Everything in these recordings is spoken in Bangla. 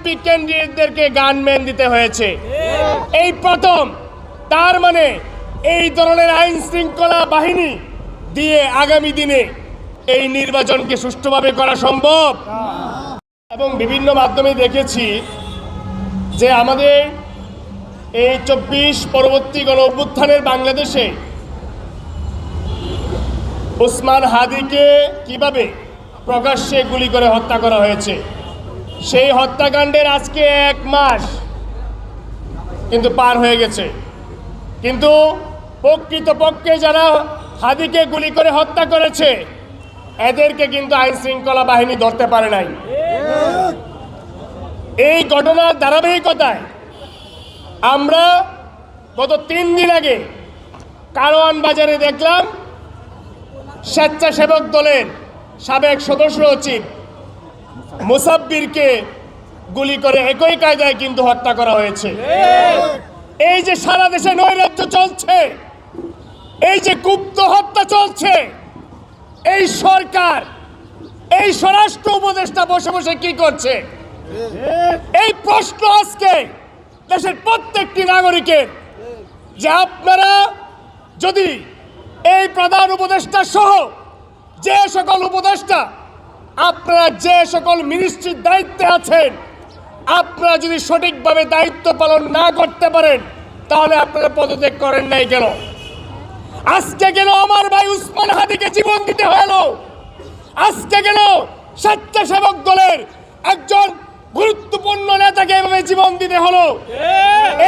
এমপি ক্যান্ডিডেটদেরকে গানম্যান দিতে হয়েছে। এই প্রথম। তার মানে এই ধরনের আইন শৃঙ্খলা বাহিনী দিয়ে আগামী দিনে এই নির্বাচনকে সুষ্ঠুভাবে করা সম্ভব। এবং বিভিন্ন মাধ্যমে দেখেছি যে আমাদের এই 24 পরবর্তী গণ অভ্যুত্থানের বাংলাদেশে ওসমান হাদিকে কিভাবে প্রকাশ্যে গুলি করে হত্যা করা হয়েছে। সেই হত্যাকাণ্ডের আজকে 1 মাস কিন্তু পার হয়ে গেছে, কিন্তু প্রকৃতপক্ষে যারা হাদিকে গুলি করে হত্যা করেছে এদেরকে কিন্তু আইন শৃঙ্খলা বাহিনী ধরতে পারে নাই। এই ঘটনার ধারাবাহিকতায় আমরা গত 3 দিন আগে কারওয়ান বাজারে দেখলাম স্বেচ্ছাসেবক দলের সাবেক সদস্য সচিব মুসাব্বিরকে গুলি করে একই কায়দায় কিন্তু হত্যা করা হয়েছে। এই যে সারা দেশে নৈরাজ্য চলছে, এই যে গুপ্ত হত্যা চলছে, এই সরকার, এই স্বরাষ্ট্র উপদেষ্টা বসে বসে কি করছে? এই প্রশ্ন আজকে দেশের প্রত্যেকটি নাগরিকের, যে আপনারা যদি এই প্রধান উপদেষ্টা সহ যে সকল উপদেষ্টা, আপনারা যে সকল মিনিস্ট্রির দায়িত্বে আছেন, আপনারা যদি সঠিকভাবে দায়িত্ব পালন না করতে পারেন তাহলে আপনারা পদত্যাগ করেন নাই কেন? আজকে কেন আমার ভাই ওসমান হাদিকে জীবন দিতে হলো? আজকে কেন স্বেচ্ছাসেবক দলের একজন গুরুত্বপূর্ণ নেতাকে এভাবে জীবন দিতে হলো?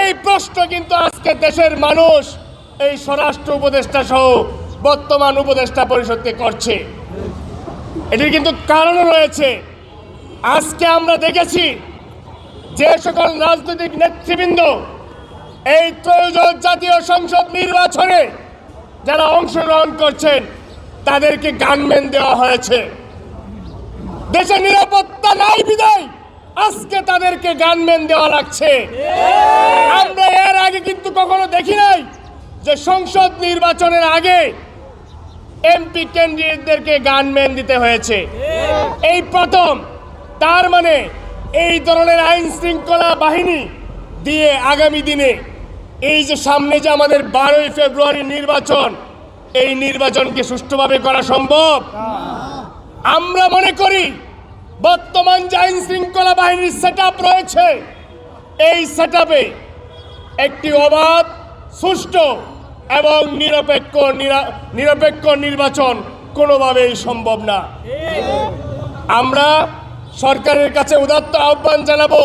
এই প্রশ্ন কিন্তু আজকে দেশের মানুষ এই স্বরাষ্ট্র উপদেষ্টা সহ বর্তমান উপদেষ্টা পরিষদকে করছে। এটির কিন্তু কারণ রয়েছে। আজকে আমরা দেখেছি যে সকল রাজনৈতিক নেতৃবৃন্দ এই ত্রয়োদশ জাতীয় সংসদ নির্বাচনে যারা অংশগ্রহণ করছেন তাদেরকে গানম্যান দেওয়া হয়েছে। দেশে নিরাপত্তা নাই বিদায় আজকে তাদেরকে গানম্যান দেওয়া লাগছে। আমরা এর আগে কিন্তু কখনো দেখি নাই যে সংসদ নির্বাচনের আগে এমপি ক্যান্ডিডেটদেরকে গানম্যান দিতে হয়েছে। এই প্রথম। তার মানে এই ধরনের আইন শৃঙ্খলা বাহিনী দিয়ে আগামী দিনে এই যে সামনে যে আমাদের 12ই ফেব্রুয়ারি নির্বাচন, এই নির্বাচনকে সুষ্ঠুভাবে করা সম্ভব। আমরা মনে করি বর্তমান যে আইন শৃঙ্খলা বাহিনীর সেটআপ রয়েছে, এই সেটআপে একটি অবাধ, সুষ্ঠু এবং নিরপেক্ষ নির্বাচন কোনোভাবেই সম্ভব না। আমরা সরকারের কাছে উদাত্ত আহ্বান জানাবো,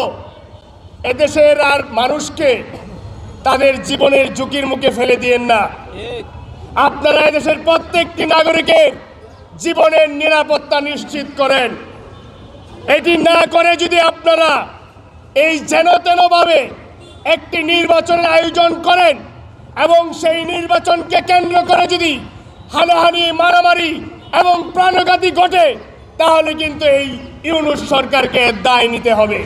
এদেশের আর মানুষকে তাদের জীবনের ঝুঁকির মুখে ফেলে দিয়েন না। আপনারা এদেশের প্রত্যেকটি নাগরিকের জীবনের নিরাপত্তা নিশ্চিত করেন। এটি না করে যদি আপনারা এই যেন তেনভাবে একটি নির্বাচনের আয়োজন করেন এবং সেই নির্বাচনকে কেন্দ্র করে যদি হানাহানি, মারামারি এবং প্রাণঘাতী ঘটে তাহলে কিন্তু এই ইউনূস সরকারকে দায় নিতে হবে।